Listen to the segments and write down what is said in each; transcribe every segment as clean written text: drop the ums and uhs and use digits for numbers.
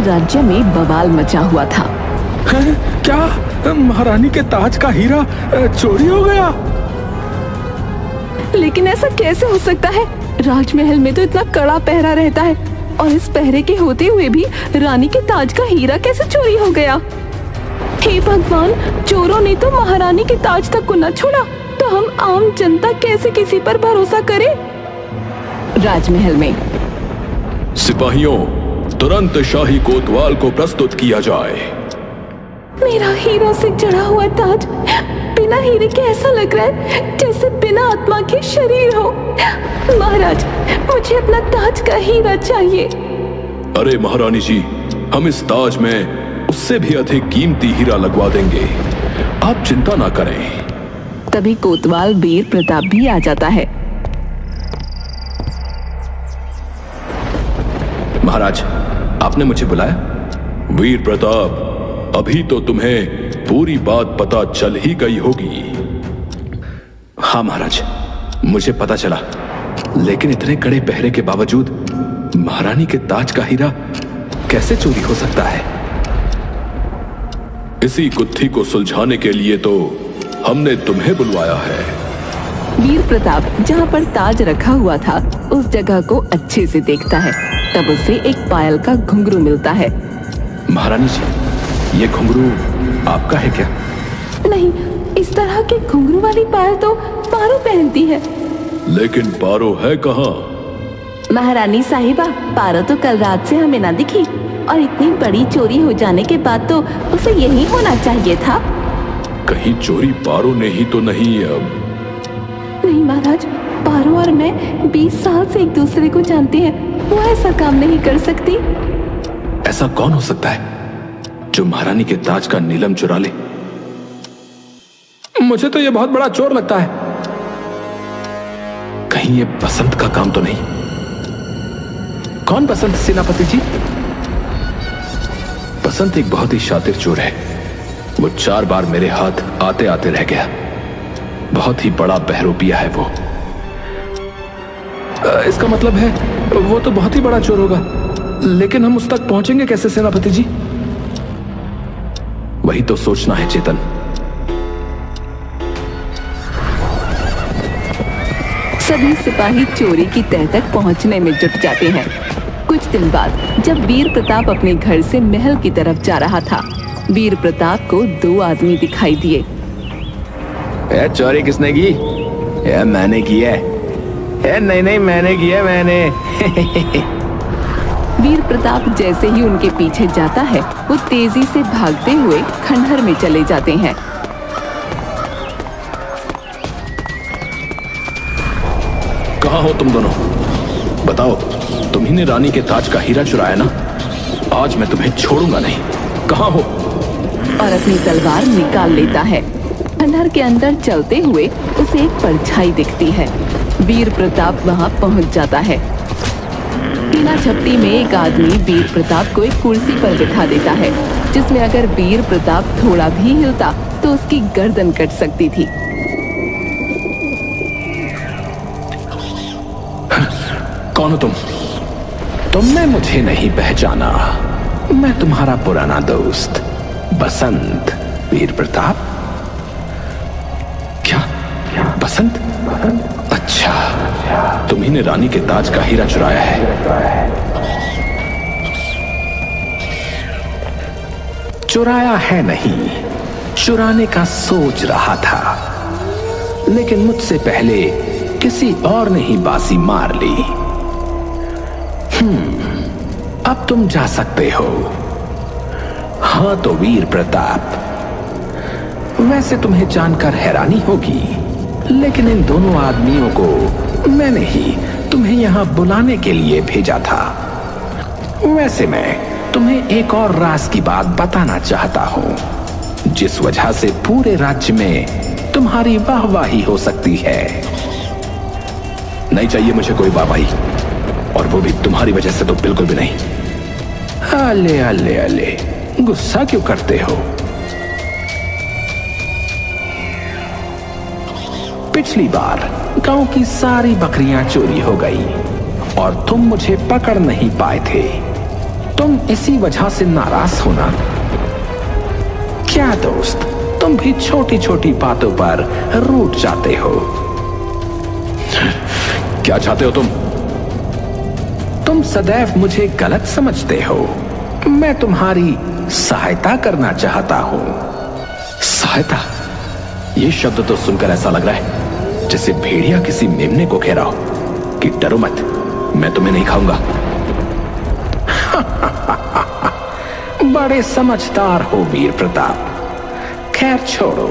राज्य में बवाल मचा हुआ था। क्या महारानी के ताज का हीरा चोरी हो गया? लेकिन ऐसा कैसे हो सकता है? राजमहल में तो इतना कड़ा पहरा रहता है और इस पहरे के होते हुए भी रानी के ताज का हीरा कैसे चोरी हो गया? हे भगवान, चोरों ने तो महारानी के ताज तक को न छोड़ा, तो हम आम जनता कैसे किसी पर भरोसा करें? राजमहल में सिपाहियों, तुरंत शाही कोतवाल को प्रस्तुत किया जाए। मेरा हीरों से जड़ा हुआ ताज बिना हीरे के ऐसा लग रहा है जैसे बिना आत्मा के शरीर हो। महाराज, मुझे अपना ताज का हीरा चाहिए। अरे महारानी जी, हम इस ताज में उससे भी अधिक कीमती हीरा लगवा देंगे, आप चिंता ना करें। तभी कोतवाल वीर प्रताप भी आ जाता है। महाराज, आपने मुझे बुलाया? वीर प्रताप, अभी तो तुम्हें पूरी बात पता चल ही गई होगी। हाँ महाराज, मुझे पता चला, लेकिन इतने कड़े पहरे के बावजूद महारानी के ताज का हीरा कैसे चोरी हो सकता है? इसी गुत्थी को सुलझाने के लिए तो हमने तुम्हें बुलवाया है। वीर प्रताप जहाँ पर ताज रखा हुआ था उस जगह को अच्छे से देखता है। तब उसे एक पायल का घुंघरू मिलता है। महारानी जी, ये घुंघरू आपका है क्या? नहीं, इस तरह के घुंघरू वाली पायल तो पारो पहनती है। लेकिन पारो है कहाँ? महारानी साहिबा, पारो तो कल रात से हमें ना दिखी, और इतनी बड़ी चोरी हो जाने के बाद तो उसे यही होना चाहिए था। कहीं चोरी पारो ने ही तो नहीं? अब नहीं महाराज, पारो और मैं 20 साल से एक दूसरे को जानते हैं, वो ऐसा काम नहीं कर सकती। ऐसा कौन हो सकता है जो महारानी के ताज का नीलम चुरा ले? मुझे तो ये बहुत बड़ा चोर लगता है। कहीं ये बसंत का काम तो नहीं? कौन बसंत सेनापति जी? बसंत एक बहुत ही शातिर चोर है। वो 4 बार मेरे हाथ आते आते रह गया। बहुत ही बड़ा बहरूपिया है वो। इसका मतलब है वो तो बहुत ही बड़ा चोर होगा, लेकिन हम उस तक पहुंचेंगे कैसे सेनापति जी? वही तो सोचना है चेतन। सभी सिपाही चोरी की तह तक पहुंचने में जुट जाते हैं। कुछ दिन बाद जब वीर प्रताप अपने घर से महल की तरफ जा रहा था, वीर प्रताप को 2 आदमी दिखाई दिए। चोरी किसने की? मैंने की है। नहीं, मैंने की है, मैंने। वीर प्रताप जैसे ही उनके पीछे जाता है, वो तेजी से भागते हुए खंडहर में चले जाते हैं। कहाँ हो तुम दोनों? बताओ, तुम्ही ने रानी के ताज का हीरा चुराया ना? आज मैं तुम्हें छोड़ूंगा नहीं। कहाँ हो? और अपनी तलवार निकाल लेता है। खंडहर के अंदर चलते हुए उसे एक परछाई दिखती है। वीर प्रताप वहां पहुंच जाता है। बिना झपटी में एक आदमी वीर प्रताप को एक कुर्सी पर बिठा देता है, जिसमें अगर वीर प्रताप थोड़ा भी हिलता तो उसकी गर्दन कट सकती थी। कौन हो तुम? तुमने मुझे नहीं पहचाना। मैं तुम्हारा पुराना दोस्त बसंत। वीर प्रताप? क्या बसंत? अच्छा, तुम्ही ने रानी के ताज का हीरा चुराया है। चुराया है नहीं, चुराने का सोच रहा था, लेकिन मुझसे पहले किसी और ने ही बाजी मार ली। अब तुम जा सकते हो। हाँ तो वीर प्रताप, वैसे तुम्हें जानकर हैरानी होगी, लेकिन इन दोनों आदमियों को मैंने ही तुम्हें यहां बुलाने के लिए भेजा था। वैसे मैं तुम्हें एक और राज की बात बताना चाहता हूं, जिस वजह से पूरे राज्य में तुम्हारी वाहवाही हो सकती है। नहीं चाहिए मुझे कोई वाहवाही, और वो भी तुम्हारी वजह से तो बिल्कुल भी नहीं। अले अले अले, गुस्सा क्यों करते हो? पिछली बार गांव की सारी बकरियां चोरी हो गई और तुम मुझे पकड़ नहीं पाए थे, तुम इसी वजह से नाराज हो ना? क्या दोस्त, तुम भी छोटी छोटी बातों पर रूठ जाते हो। क्या चाहते हो तुम? तुम सदैव मुझे गलत समझते हो। मैं तुम्हारी सहायता करना चाहता हूं। सहायता? यह शब्द तो सुनकर ऐसा लग रहा है जैसे भेड़िया किसी मेमने को घेरा हो कि डरो मत, मैं तुम्हें नहीं खाऊंगा। बड़े समझदार हो वीर प्रताप। खैर छोड़ो,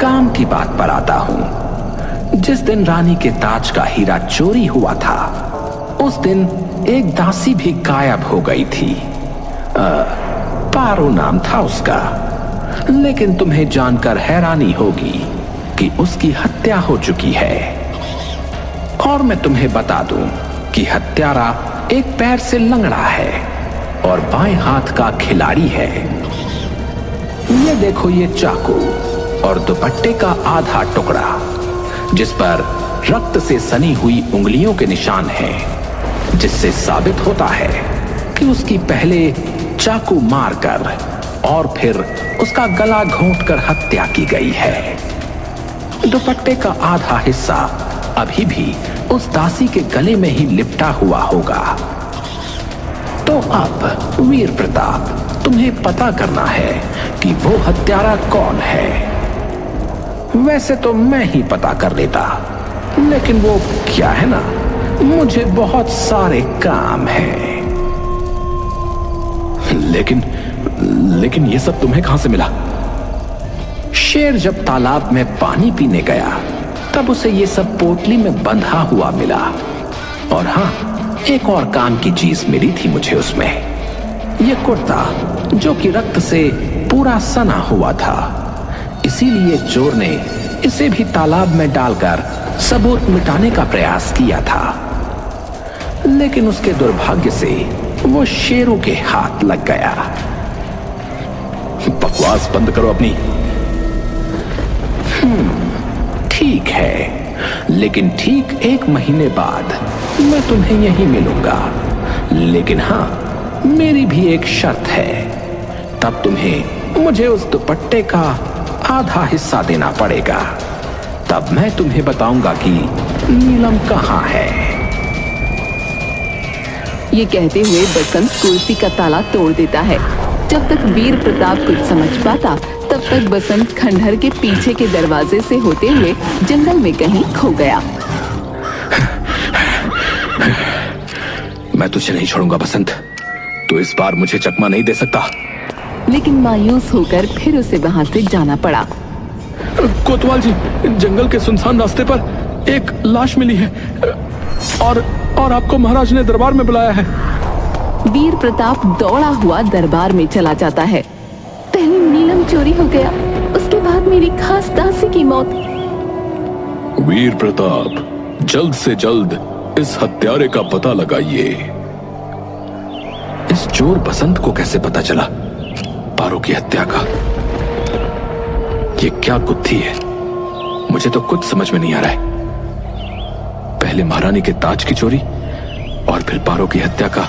काम की बात पर आता हूं। जिस दिन रानी के ताज का हीरा चोरी हुआ था, उस दिन एक दासी भी गायब हो गई थी। पारो नाम था उसका। लेकिन तुम्हें जानकर हैरानी होगी कि उसकी हत्या हो चुकी है। और मैं तुम्हें बता दूं कि हत्यारा एक पैर से लंगड़ा है और बाएं हाथ का खिलाड़ी है। ये देखो, ये चाकू और दुपट्टे का आधा टुकड़ा जिस पर रक्त से सनी हुई उंगलियों के निशान हैं, जिससे साबित होता है कि उसकी पहले चाकू मारकर और फिर उसका गला घोंटकर हत्या की गई है। दुपट्टे का आधा हिस्सा अभी भी उस दासी के गले में ही लिपटा हुआ होगा। तो अब वीर प्रताप, तुम्हें पता करना है कि वो हत्यारा कौन है। वैसे तो मैं ही पता कर लेता, लेकिन वो क्या है ना, मुझे बहुत सारे काम हैं। लेकिन ये सब तुम्हें कहां से मिला? शेर जब तालाब में पानी पीने गया तब उसे ये सब पोटली में बंधा हुआ मिला। और हाँ, एक और काम की चीज मिली थी मुझे उसमें। ये कुर्ता जो कि रक्त से पूरा सना हुआ था, इसीलिए चोर ने इसे भी तालाब में डालकर सबूत मिटाने का प्रयास किया था। लेकिन उसके दुर्भाग्य से वो शेरों के हाथ लग गया। बकवास बंद करो अपनी। ठीक है, लेकिन ठीक 1 महीने बाद मैं तुम्हें यहीं मिलूंगा। लेकिन हाँ, मेरी भी एक शर्त है। तब तुम्हें मुझे उस दुपट्टे का आधा हिस्सा देना पड़ेगा। तब मैं तुम्हें बताऊंगा कि नीलम कहाँ है। ये कहते हुए बसंत कुर्सी का ताला तोड़ देता है। जब तक वीर प्रताप कुछ समझ पाता, तब तक बसंत खंडहर के पीछे के दरवाजे से होते हुए जंगल में कहीं खो गया। मैं तुझे नहीं छोड़ूंगा बसंत, तो इस बार मुझे चकमा नहीं दे सकता। लेकिन मायूस होकर फिर उसे वहां से जाना पड़ा। कोतवाल जी, जंगल के सुनसान रास्ते पर एक लाश मिली है और आपको महाराज ने दरबार में बुलाया है। वीर प्रताप दौड़ा हुआ दरबार में चला जाता है। पहले नीलम चोरी हो गया, उसके बाद मेरी खास दासी की मौत। वीर प्रताप, जल्द से जल्द इस हत्यारे का पता लगाइए। इस चोर बसंत को कैसे पता चला पारो की हत्या का? ये क्या बुद्धि है, मुझे तो कुछ समझ में नहीं आ रहा है। पहले महारानी के ताज की चोरी और फिर पारो की हत्या का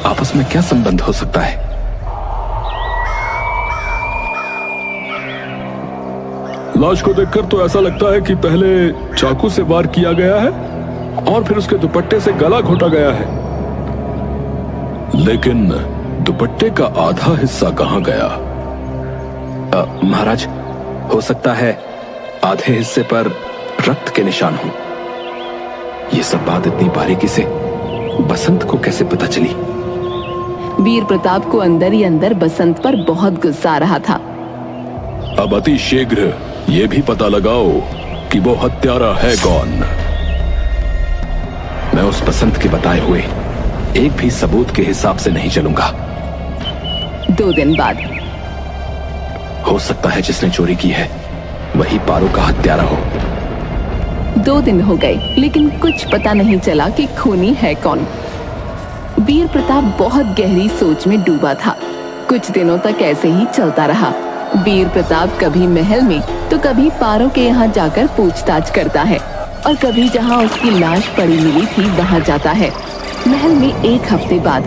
आपस में क्या संबंध हो सकता है? लाश को देखकर तो ऐसा लगता है कि पहले चाकू से वार किया गया है और फिर उसके दुपट्टे से गला घोटा गया है। लेकिन दुपट्टे का आधा हिस्सा कहां गया? महाराज, हो सकता है आधे हिस्से पर रक्त के निशान हो। ये सब बात इतनी बारीकी से बसंत को कैसे पता चली? वीर प्रताप को अंदर ही अंदर बसंत पर बहुत गुस्सा आ रहा था। अब अति शीघ्र ये भी पता लगाओ कि वो हत्यारा है कौन। मैं उस बसंत के बताए हुए एक भी सबूत के हिसाब से नहीं चलूंगा। 2 दिन बाद हो सकता है जिसने चोरी की है वही पारो का हत्यारा हो। 2 दिन हो गए, लेकिन कुछ पता नहीं चला कि खूनी है कौन। वीर प्रताप बहुत गहरी सोच में डूबा था। कुछ दिनों तक ऐसे ही चलता रहा। वीर प्रताप कभी महल में तो कभी पारो के यहाँ जाकर पूछताछ करता है और कभी जहाँ उसकी लाश पड़ी मिली थी वहां जाता है। महल में 1 हफ्ते बाद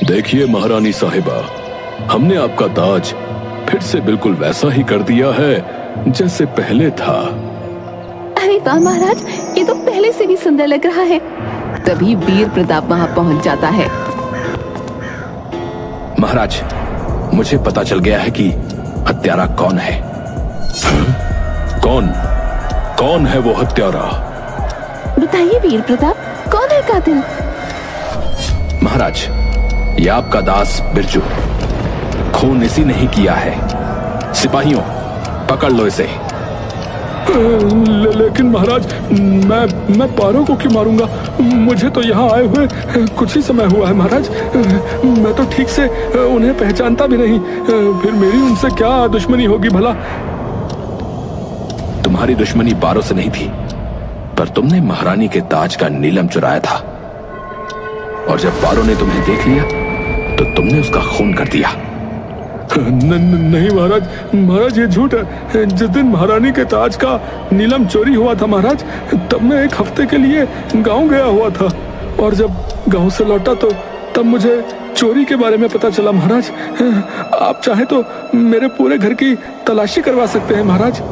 देखिए महारानी साहिबा, हमने आपका ताज फिर से बिल्कुल वैसा ही कर दिया है जैसे पहले था। अरे वाह महाराज, ये तो पहले से भी सुंदर लग रहा है। तभी वीर प्रताप वहां पहुंच जाता है। महाराज, मुझे पता चल गया है कि हत्यारा कौन है। कौन कौन है वो हत्यारा? बताइए वीर प्रताप, कौन है कातिल? महाराज, ये आपका दास बिरजू। खून इसी ने ही किया है। सिपाहियों, पकड़ लो इसे। लेकिन महाराज, मैं पारो को क्यों मारूंगा? मुझे तो यहाँ आए हुए कुछ ही समय हुआ है महाराज। मैं तो ठीक से उन्हें पहचानता भी नहीं। फिर मेरी उनसे क्या दुश्मनी होगी भला? तुम्हारी दुश्मनी पारो से नहीं थी, पर तुमने महारानी के ताज का नीलम चुराया था, और जब पारो ने तुम्हें देख लिया तो तुमने उसका खून कर दिया। नहीं महाराज, महाराज ये झूठ है। जिस दिन महारानी के ताज का नीलम चोरी हुआ था महाराज, तब मैं एक हफ्ते के लिए गांव गया हुआ था, और जब गांव से लौटा तो तब मुझे चोरी के बारे में पता चला महाराज। आप चाहे तो मेरे पूरे घर की तलाशी करवा सकते हैं महाराज।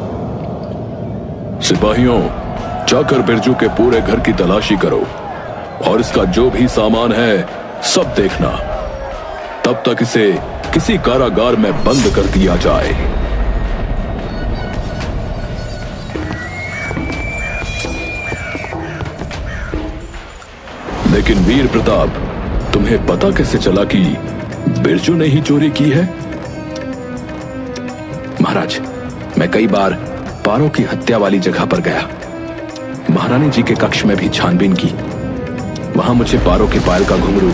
सिपाहियों, जाकर बिरजू के पूरे घर की तलाशी करो, और इसका जो भी सामान है सब देखना। तब तक इसे किसी कारागार में बंद कर दिया जाए। लेकिन वीर प्रताप, तुम्हें पता कैसे चला कि बिरजू ने ही चोरी की है? महाराज, मैं कई बार पारो की हत्या वाली जगह पर गया। महारानी जी के कक्ष में भी छानबीन की। वहां मुझे पारो के पायल का घुंघरू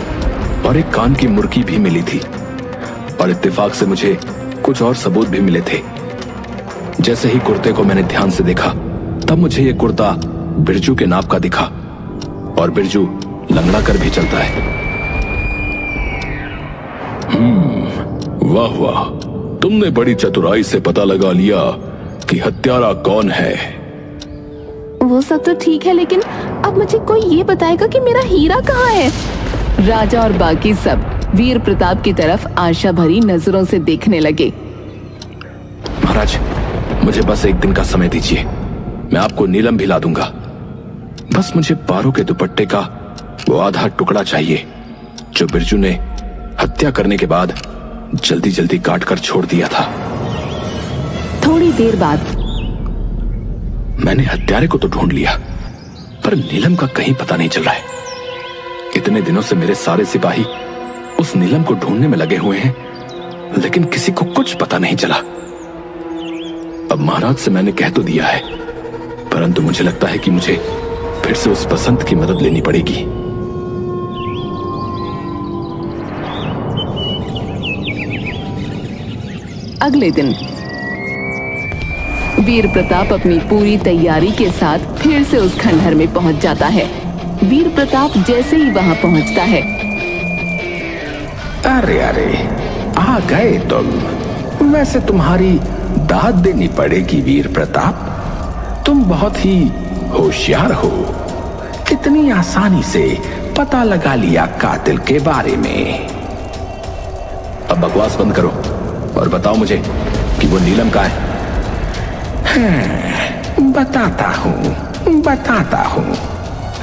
और एक कान की मुर्की भी मिली थी, और इत्तेफाक से मुझे कुछ और सबूत भी मिले थे। जैसे ही कुर्ते को मैंने ध्यान से देखा, तब मुझे ये कुर्ता बिरजू के नाप का दिखा, और बिरजू लंगड़ा कर भी चलता है। वाह वाह, तुमने बड़ी चतुराई से पता लगा लिया कि हत्यारा कौन है। वो सब तो ठीक है, लेकिन अब मुझे कोई ये बताएगा कि मेरा हीरा कहाँ है? राजा और बाकी सब वीर प्रताप की तरफ आशा भरी नजरों से देखने लगे। महाराज, मुझे बस एक दिन का समय दीजिए, मैं आपको नीलम भी ला दूंगा। बस मुझे पारो के दुपट्टे का वो आधा टुकड़ा चाहिए जो बिरजू ने हत्या करने के बाद जल्दी जल्दी काट कर छोड़ दिया था। थोड़ी देर बाद मैंने हत्यारे को तो ढूंढ लिया, पर नीलम का कहीं पता नहीं चल रहा है। इतने दिनों से मेरे सारे सिपाही उस नीलम को ढूंढने में लगे हुए हैं, लेकिन किसी को कुछ पता नहीं चला। अब महाराज से मैंने कह तो दिया है, परंतु मुझे लगता है कि मुझे फिर से उस बसंत की मदद लेनी पड़ेगी। अगले दिन वीर प्रताप अपनी पूरी तैयारी के साथ फिर से उस खंडहर में पहुंच जाता है। वीर प्रताप जैसे ही वहां पहुंचता है, अरे अरे, आ गए तुम। वैसे तुम्हारी दाद देनी पड़ेगी वीर प्रताप। तुम बहुत ही होशियार हो। कितनी आसानी से पता लगा लिया कातिल के बारे में। अब बकवास बंद करो और बताओ मुझे कि वो नीलम का है। बताता हूँ,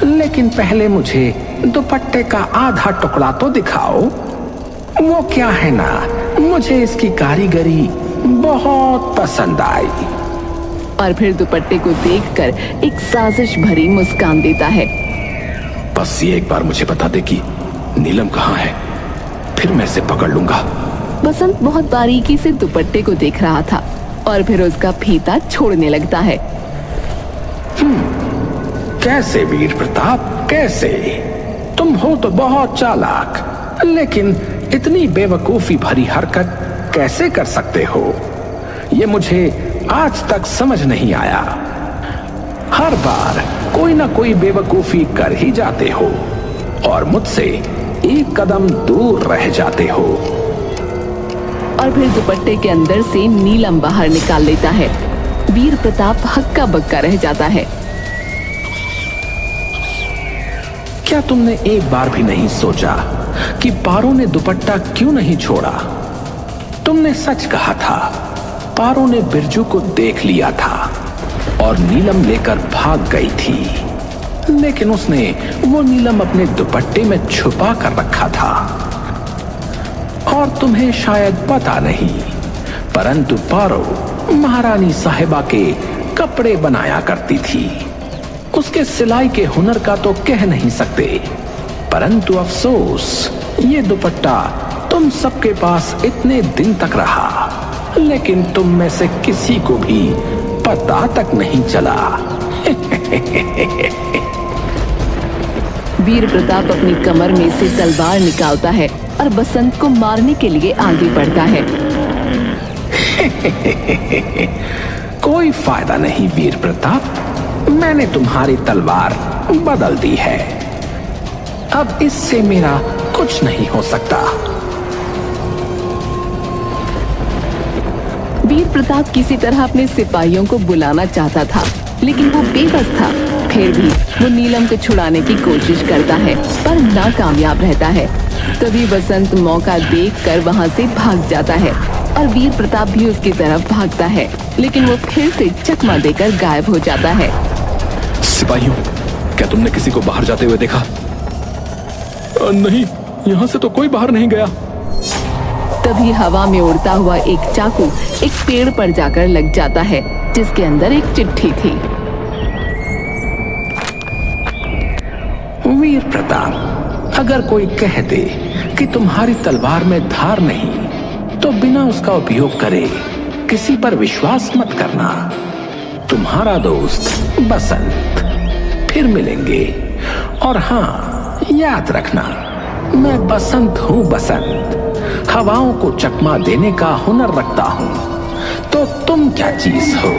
लेकिन पहले मुझे दुपट्टे का आधा टुकड़ा तो दिखाओ। वो क्या है ना, मुझे इसकी कारीगरी बहुत पसंद आई। और फिर दुपट्टे को देखकर एक साजिश भरी मुस्कान देता है। बस ये एक बार मुझे बता दे कि नीलम कहाँ है, फिर मैं इसे पकड़ लूंगा। बसंत बहुत बारीकी से दुपट्टे को देख रहा था और फिर उसका फीता छोड़ने लगता है। कैसे वीर प्रताप, कैसे? तुम हो तो बहुत चालाक, लेकिन इतनी बेवकूफी भरी हरकत कैसे कर सकते हो? ये मुझे आज तक समझ नहीं आया। हर बार कोई ना कोई बेवकूफी कर ही जाते हो और मुझसे एक कदम दूर रह जाते हो। और फिर दुपट्टे के अंदर से नीलम बाहर निकाल लेता है। वीर प्रताप हक्का बक्का रह जाता है। क्या तुमने एक बार भी नहीं सोचा कि पारो ने दुपट्टा क्यों नहीं छोड़ा। तुमने सच कहा था, पारो ने बिरजू को देख लिया था और नीलम लेकर भाग गई थी, लेकिन उसने वो नीलम अपने दुपट्टे में छुपा कर रखा था। और तुम्हें शायद पता नहीं, परंतु पारो महारानी साहिबा के कपड़े बनाया करती थी। उसके सिलाई के हुनर का तो कह नहीं सकते, परंतु अफसोस ये दुपट्टा तुम सबके पास इतने दिन तक रहा, लेकिन तुम में से किसी को भी पता तक नहीं चला। वीर प्रताप अपनी कमर में से तलवार निकालता है और बसंत को मारने के लिए आगे बढ़ता है। कोई फायदा नहीं वीर प्रताप, मैंने तुम्हारी तलवार बदल दी है। अब इससे मेरा कुछ नहीं हो सकता। वीर प्रताप किसी तरह अपने सिपाहियों को बुलाना चाहता था, लेकिन वो बेबस था। फिर भी वो नीलम को छुड़ाने की कोशिश करता है, पर नाकामयाब रहता है। तभी बसंत मौका देखकर वहां से भाग जाता है और वीर प्रताप भी उसकी तरफ भागता है, लेकिन वो फिर से चकमा देकर गायब हो जाता है। सिपाहियों, क्या तुमने किसी को बाहर जाते हुए देखा? नहीं, यहाँ से तो कोई बाहर नहीं गया। तभी हवा में उड़ता हुआ एक चाकू एक पेड़ पर जाकर लग जाता है, जिसके अंदर एक चिट्ठी थी। वीर प्रताप, अगर कोई कह दे कि तुम्हारी तलवार में धार नहीं, तो बिना उसका उपयोग करे किसी पर विश्वास मत करना। तुम्हारा दोस्त बसंत। फिर मिलेंगे। और हाँ, याद रखना, मैं बसंत हूँ। बसंत हवाओं को चकमा देने का हुनर रखता हूँ। तो तुम क्या चीज हो?